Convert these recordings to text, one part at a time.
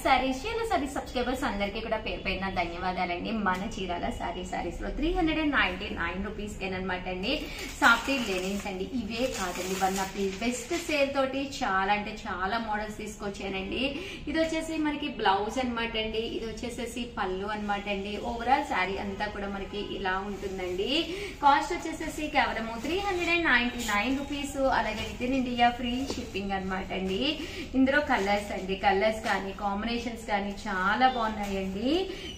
Sorry subscribers అందరికీ కూడా పేరు పైన ధన్యవాదాలండి. మన చీరాల సారీస్ లో 399 రూపీస్ కేనమాట అండి. సాఫ్ట్ లెనిన్స్ అండి. ఇవే కాదండి, one of the best sale తోటి చాలా అంటే చాలా మోడల్స్ తీసుకొచ్చానండి. ఇది వచ్చేసి మనకి బ్లౌజ్ అనమాట అండి. ఇది వచ్చేసేసి పళ్ళు అనమాట అండి. ఓవరాల్ శారీ అంతా కూడా మనకి ఇలా ఉంటుందండి. కాస్ట్ వచ్చేసేసి కేవలం 399 రూపీస్. అలాగే within India free shipping అనమాట అండి. ఇందులో కలర్స్ అండి, కలర్స్ కానీ కాంబినేషన్స్ కానీ చాలా బాగున్నాయండి.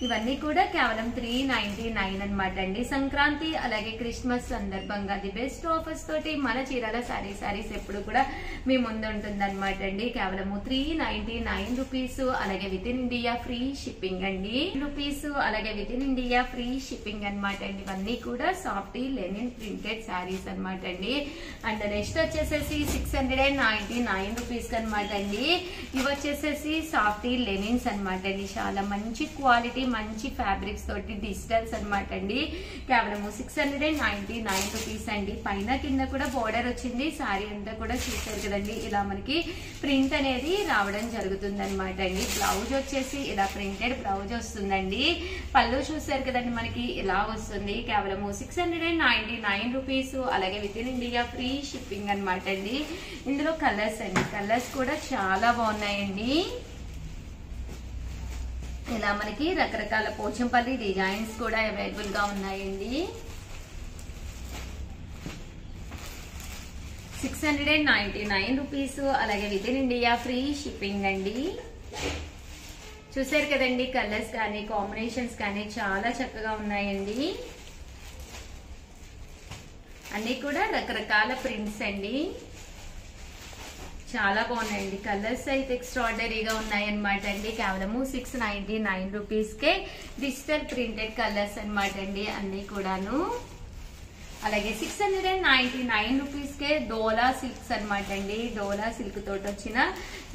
ఇవన్నీ కూడా కేవలం 399 అనమాట అండి. సంక్రాంతి అలాగే క్రిస్మస్ సందర్భంగా ది బెస్ట్ ఆఫర్స్ తోటి మన చీరాల సారీస్ ఎప్పుడు కూడా మీ ముందు ఉంటుంది అనమాట అండి. కేవలం 399 రూపీస్. అలాగే within India free shipping అండి. రూపీస్ అలాగే within India free shipping అనమాట అండి. ఇవన్నీ కూడా సాఫ్ట్ లెనిన్ ప్రింటెడ్ శారీస్ అనమాట అండి. అండ్ నెక్స్ట్ వచ్చేసేసి 699 రూపీస్ అనమాట అండి. ఇవి వచ్చేసేసి సాఫ్ట్ లెనిన్స్ అనమాట అండి. చాలా మంచి క్వాలిటీ, మంచి ఫ్యాబ్రిక్స్ తోటి డిజిటల్స్ అనమాట అండి. కేవలం 699 రూపీస్ అండి. పైన కింద కూడా బోర్డర్ వచ్చింది. శారీ అంతా కూడా చూసారు కదండి, ఇలా మనకి ప్రింట్ అనేది రావడం జరుగుతుంది అనమాట అండి. బ్లౌజ్ వచ్చేసి ఇలా ప్రింటెడ్ బ్లౌజ్ వస్తుందండి. పళ్ళు చూసారు కదండి, మనకి ఇలా వస్తుంది. కేవలం 699 రూపీస్. అలాగే within India free shipping అనమాట అండి. ఇందులో కలర్స్ అండి, కలర్స్ కూడా చాలా బాగున్నాయండి. ఇలా మనకి రకరకాల పోచంపల్లి డిజైన్స్ కూడా అవైలబుల్ గా ఉన్నాయండి. 699 రూపీస్. అలాగే within India free shipping అండి. చూసారు కదండి, కలర్స్ కానీ కాంబినేషన్స్ కానీ చాలా చక్కగా ఉన్నాయండి. అన్ని కూడా రకరకాల ప్రింట్స్ అండి. చాలా బాగున్నాయండి. కలర్స్ అయితే ఎక్స్ట్రాడనరీగా ఉన్నాయన్నమాట అండి. కేవలము 699 రూపీస్ కే డిజిటల్ ప్రింటెడ్ కలర్స్ అనమాట అండి అన్ని కూడాను. అలాగే 699 రూపీస్ కే డోలా సిల్క్స్ అనమాట అండి. డోలా సిల్క్ తోటి వచ్చిన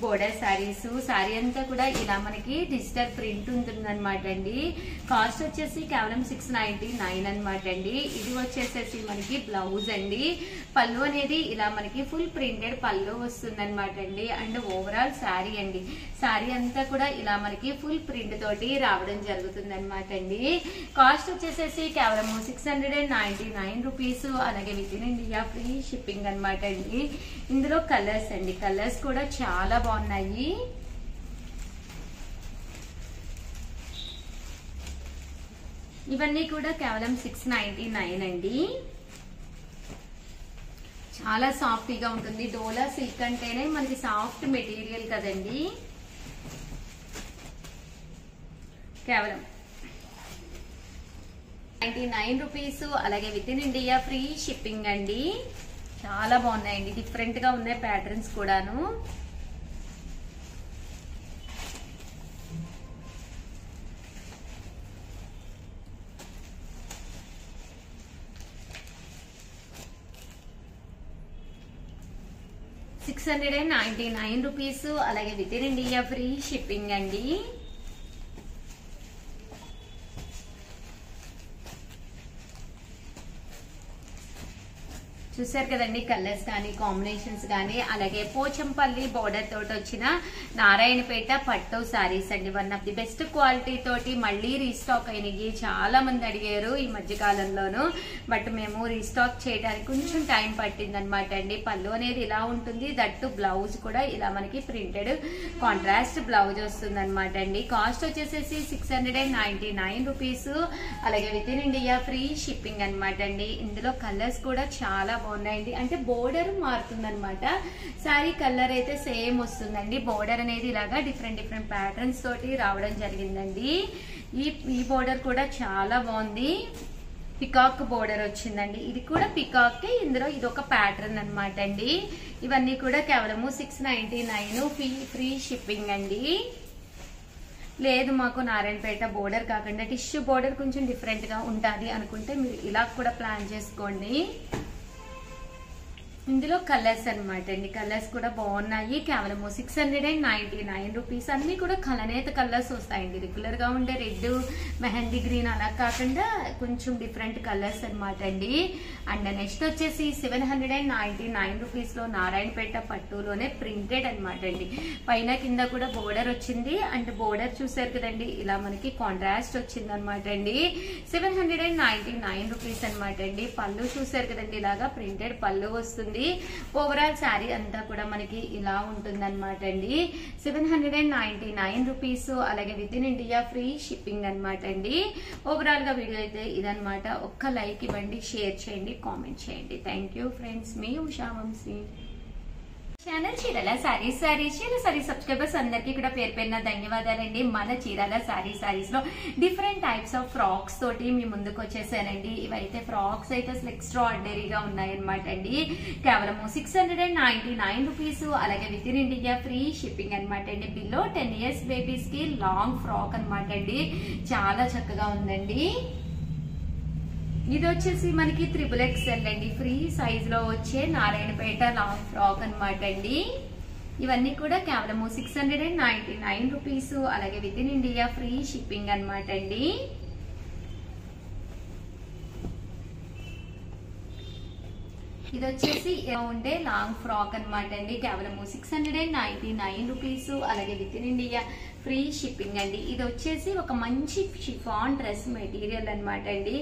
బోర్డర్ శారీస్. శారీ అంతా కూడా ఇలా మనకి డిజిటల్ ప్రింట్ ఉంటుంది అనమాట అండి. కాస్ట్ వచ్చేసి కేవలం 699 అనమాట అండి. ఇది వచ్చేసేసి మనకి బ్లౌజ్ అండి. పళ్ళు అనేది ఇలా మనకి ఫుల్ ప్రింటెడ్ పళ్ళు వస్తుంది అనమాట అండి. అండ్ ఓవరాల్ శారీ అండి. శారీ అంతా కూడా ఇలా మనకి ఫుల్ ప్రింట్ తోటి రావడం జరుగుతుంది అనమాట అండి. కాస్ట్ వచ్చేసేసి కేవలం 699 రూపీస్. అలాగే within India free shipping అనమాట అండి. ఇందులో కలర్స్ అండి, కలర్స్ కూడా చాలా బాగున్నాయి. ఇవన్నీ కూడా కేవలం 699 అండి. చాలా సాఫ్ట్గా ఉంటుంది. డోలా సిల్క్ అంటేనే మనకి సాఫ్ట్ మెటీరియల్ కదండి. కేవలం 99 రూపీస్. అలాగే within India free shipping అండి. చాలా బాగున్నాయండి, డిఫరెంట్ గా ఉన్నాయి ప్యాటర్న్స్ కూడాను. ₹699. అలాగే within India free shipping అండి. చూసారు కదండి, కలర్స్ కానీ కాంబినేషన్స్ కానీ. అలాగే పోచంపల్లి బోర్డర్ తోటి వచ్చిన నారాయణపేట పట్టు శారీస్ అండి. One of the best quality తోటి మళ్ళీ రీస్టాక్ అయినవి. చాలా మంది అడిగారు ఈ మధ్య కాలంలోను, బట్ మేము రీస్టాక్ చేయడానికి కొంచెం టైం పట్టింది అనమాట అండి. పళ్ళు అనేది ఇలా ఉంటుంది. దట్టు బ్లౌజ్ కూడా ఇలా మనకి ప్రింటెడ్ కాంట్రాస్ట్ బ్లౌజ్ వస్తుంది అనమాట అండి. కాస్ట్ వచ్చేసేసి 699 రూపీస్. అలాగే within India free shipping అనమాట అండి. ఇందులో కలర్స్ కూడా చాలా బాగున్నాయండి. అంటే బోర్డర్ మారుతుంది అనమాట. శారీ కలర్ అయితే సేమ్ వస్తుందండి. బోర్డర్ అనేది ఇలాగా డిఫరెంట్ ప్యాటర్న్స్ తోటి రావడం జరిగిందండి. ఈ బోర్డర్ కూడా చాలా బాగుంది. పికాక్ బోర్డర్ వచ్చిందండి. ఇది కూడా పికాక్. ఇందులో ఇది ఒక ప్యాటర్న్ అనమాట అండి. ఇవన్నీ కూడా కేవలము 699 ఫ్రీ షిప్పింగ్ అండి. లేదు మాకు నారాయణపేట బోర్డర్ కాకుండా టిష్యూ బోర్డర్ కొంచెం డిఫరెంట్ గా ఉంటుంది అనుకుంటే మీరు ఇలా కూడా ప్లాన్ చేసుకోండి. ఇందులో కలర్స్ అనమాట అండి, కలర్స్ కూడా బాగున్నాయి. కేవలం 699 రూపీస్. అన్ని కూడా కలనేత కలర్స్ వస్తాయండి. రెగ్యులర్ గా ఉండే రెడ్, మెహందీ గ్రీన్ అలా కాకుండా కొంచెం డిఫరెంట్ కలర్స్ అనమాట అండి. అండ్ నెక్స్ట్ వచ్చేసి 799 రూపీస్ లో నారాయణపేట పట్టులోనే ప్రింటెడ్ అనమాట అండి. పైన కింద కూడా బోర్డర్ వచ్చింది. అండ్ బోర్డర్ చూసారు కదండి, ఇలా మనకి కాంట్రాస్ట్ వచ్చింది అనమాట అండి. 799 రూపీస్ అనమాట అండి. పళ్ళు చూసారు కదండి, ఇలాగా ప్రింటెడ్ పళ్ళు వస్తుంది. ఓవరాల్ శారీ అంతా కూడా మనకి ఇలా ఉంటుంది అనమాట అండి. 799 రూపీస్. అలాగే within India free shipping అనమాట అండి. ఓవరాల్ గా వీడియో అయితే ఇదనమాట. ఒక్క లైక్ ఇవ్వండి, షేర్ చేయండి, కామెంట్ చేయండి. థ్యాంక్ యూ ఫ్రెండ్స్, మీ Usha Vamshi. Channel Chirala sarees subscribers అందరికీ కూడా పేరు పేరున ధన్యవాదాలండి. మన చీరాల సారీస్ లో డిఫరెంట్ టైప్స్ ఆఫ్ ఫ్రాక్స్ తోటి మీ ముందుకు వచ్చేసానండి. ఇవైతే ఫ్రాక్స్ అయితే అసలు ఎక్స్ట్రా ఆర్డినరీగా ఉన్నాయన్నమాట అండి. కేవలం 699 రూపీస్. అలాగే within India free shipping అనమాట అండి. బిలో 10 years బేబీస్ కి లాంగ్ ఫ్రాక్ అనమాట అండి. చాలా చక్కగా ఉందండి. ఇది వచ్చేసి మనకి XXL అండి, ఫ్రీ సైజ్ లో వచ్చే నారాయణపేట లాంగ్ ఫ్రాక్ అనమాట అండి. ఇవన్నీ కూడా కేవలం 699 రూపీస్. అలాగే within India free shipping అనమాట అండి. ఇది వచ్చేసి ఉండే లాంగ్ ఫ్రాక్ అనమాట అండి. కేవలం 699 రూపీస్. అలాగే within India free shipping అండి. ఇది వచ్చేసి ఒక మంచి షిఫాన్ డ్రెస్ మెటీరియల్ అనమాట అండి.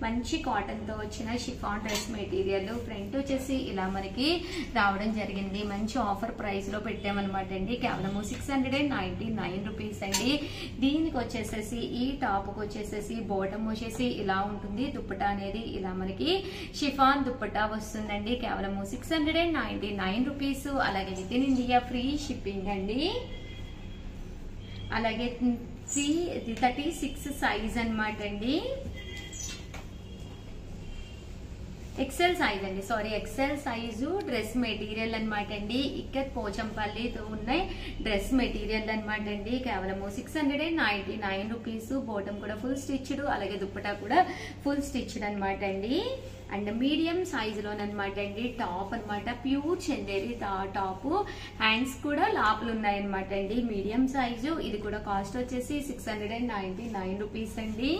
మంచి కాటన్ తో వచ్చిన షిఫాన్ డ్రెస్ మెటీరియల్. ఫ్రంట్ వచ్చేసి ఇలా మనకి రావడం జరిగింది. మంచి ఆఫర్ ప్రైస్ లో పెట్టామన్నమాట అండి. కేవలం 699 రూపీస్ అండి. దీనికి వచ్చేసేసి ఈ టాప్ వచ్చేసేసి బాటమ్ వచ్చేసి ఇలా ఉంటుంది. దుప్పటా అనేది ఇలా మనకి షిఫాన్ దుప్పటా వస్తుందండి. కేవలం 699 రూపీస్. అలాగే within India free shipping అండి. అలాగే 36 సైజ్ అనమాట అండి. ఎక్సెల్ సైజ్ అండి, sorry XL size dress material అనమాట అండి. ఇక్కత్ పోచంపల్లితో ఉన్నాయి డ్రెస్ మెటీరియల్ అనమాట అండి. కేవలం 699 రూపీస్. బాటమ్ కూడా ఫుల్ స్టిచ్డ్, అలాగే దుప్పటా కూడా ఫుల్ స్టిచ్డ్ అనమాట అండి. అండ్ మీడియం సైజ్ లోనమాట అండి. టాప్ అనమాట, ప్యూర్ చందేరి టాప్. హ్యాండ్స్ కూడా లాపులు ఉన్నాయన్నమాట అండి. Medium size. ఇది కూడా కాస్ట్ వచ్చేసి 699 రూపీస్ అండి.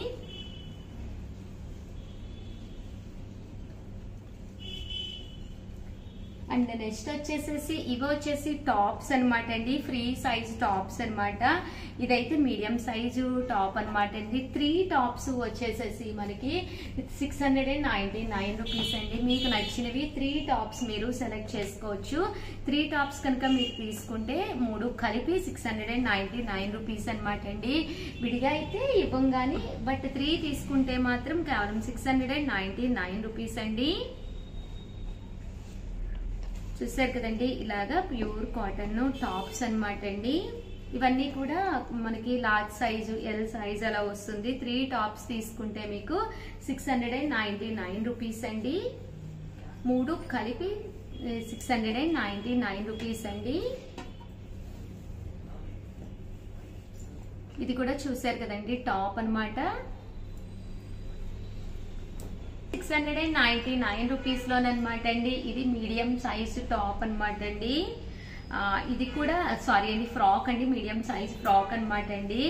అండ్ నెక్స్ట్ వచ్చేసేసి ఇవి వచ్చేసి టాప్స్ అనమాట అండి. ఫ్రీ సైజ్ టాప్స్ అనమాట. ఇదైతే మీడియం సైజు టాప్ అనమాట అండి. 3 టాప్స్ వచ్చేసేసి మనకి 699 రూపీస్ అండి. మీకు నచ్చినవి 3 టాప్స్ మీరు సెలెక్ట్ చేసుకోవచ్చు. 3 టాప్స్ కనుక మీరు తీసుకుంటే 3 కలిపి 699 రూపీస్ అనమాట అండి. విడిగా అయితే ఇవ్వం గానీ, బట్ 3 తీసుకుంటే మాత్రం కేవలం 699 రూపీస్ అండి. చూసారు కదండి, ఇలాగా ప్యూర్ కాటన్ టాప్స్ అనమాట అండి. ఇవన్నీ కూడా మనకి లార్జ్ సైజు, ఎల్ సైజ్ అలా వస్తుంది. 3 టాప్స్ తీసుకుంటే మీకు 699 రూపీస్ అండి. 3 కలిపి 699 రూపీస్ అండి. ఇది కూడా చూసారు కదండి, టాప్ అనమాట. 699 రూపీస్ లోనమాట అండి. ఇది మీడియం సైజ్ టాప్ అనమాట అండి. ఇది కూడా సారీ అండి, ఫ్రాక్ అండి, మీడియం సైజ్ ఫ్రాక్ అనమాట అండి.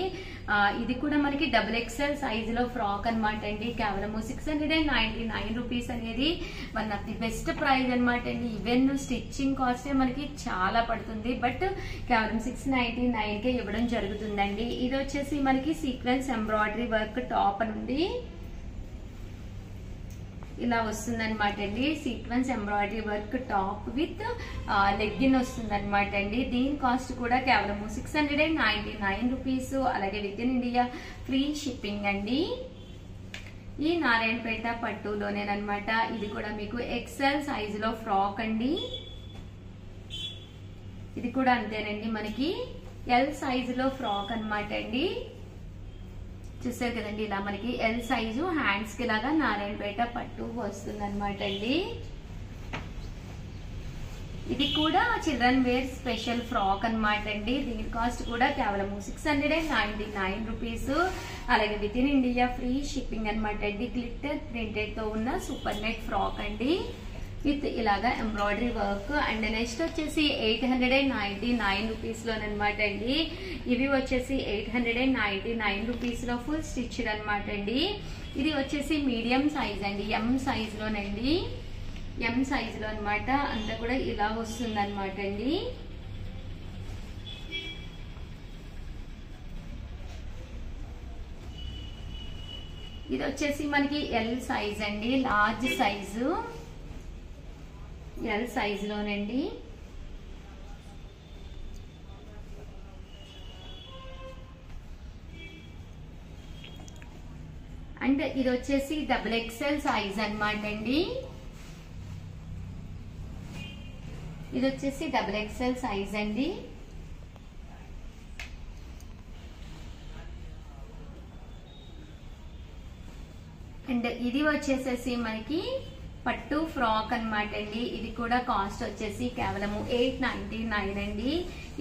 ఇది కూడా మనకి XXL సైజ్ లో ఫ్రాక్ అనమాట అండి. కేవలం 699 రూపీస్ అనేది one of the best price అనమాట అండి. ఈవెన్ స్టిచ్చింగ్ కాస్టే మనకి చాలా పడుతుంది, బట్ కేవలం 699 కే ఇవ్వడం జరుగుతుందండి. ఇది వచ్చేసి మనకి సీక్వెన్స్ ఎంబ్రాయిడరీ వర్క్ టాప్ నుండి ఇలా వస్తుంది అనమాట అండి. Sequence embroidery work top with legging వస్తుంది అనమాట అండి. దీని కాస్ట్ కూడా కేవలం 699 రూపీస్. అలాగే within India free shipping అండి. ఈ నారాయణపేట పట్టులోనేనమాట. ఇది కూడా మీకు ఎక్సెల్ సైజ్ లో ఫ్రాక్ అండి. ఇది కూడా అంతేనండి, మనకి ఎల్ సైజ్ లో ఫ్రాక్ అనమాట అండి. చూసారు కదండి, ఇలా మనకి ఎల్ సైజు హ్యాండ్స్ కి లాగా నారాయణపేట పట్టు వస్తుంది అనమాట అండి. ఇది కూడా చిల్డ్రన్ వేర్ స్పెషల్ ఫ్రాక్ అనమాట అండి. దీని కాస్ట్ కూడా కేవలం 699 రూపీస్. అలాగే within India free shipping అనమాట అండి. గ్లిట్టర్ ప్రింటెడ్ తో ఉన్న సూపర్ నెట్ ఫ్రాక్ అండి. విత్ ఇలాగా ఎంబ్రాయిడరీ వర్క్. అండ్ నెక్స్ట్ వచ్చేసి 899 రూపీస్ లోనమాట అండి. ఇవి వచ్చేసి 899 రూపీస్ లో ఫుల్ స్టిచ్డ్ అనమాట అండి. ఇది వచ్చేసి మీడియం సైజ్ అండి, ఎం సైజ్ లోనండి, ఎం సైజ్ లో అనమాట. అంతా కూడా ఇలా వస్తుంది అనమాట అండి. ఇది వచ్చేసి మనకి ఎల్ సైజ్ అండి, లార్జ్ సైజు, ఎల్ సైజ్ లోనండి. అండ్ ఇది వచ్చేసి XXL సైజ్ అనమాట అండి. ఇది వచ్చేసి XXL సైజ్ అండి. అండ్ ఇది వచ్చేసేసి మనకి పట్టు ఫ్రాక్ అనమాట అండి. ఇది కూడా కాస్ట్ వచ్చేసి కేవలం 899 అండి.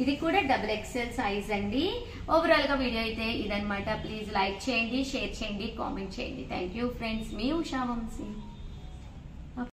ఇది కూడా XXL సైజ్ అండి. ఓవరాల్ గా వీడియో అయితే ఇదనమాట. ప్లీజ్ లైక్ చేయండి, షేర్ చేయండి, కామెంట్ చేయండి. థ్యాంక్ యూ ఫ్రెండ్స్, మీ ఉషా వంశీ.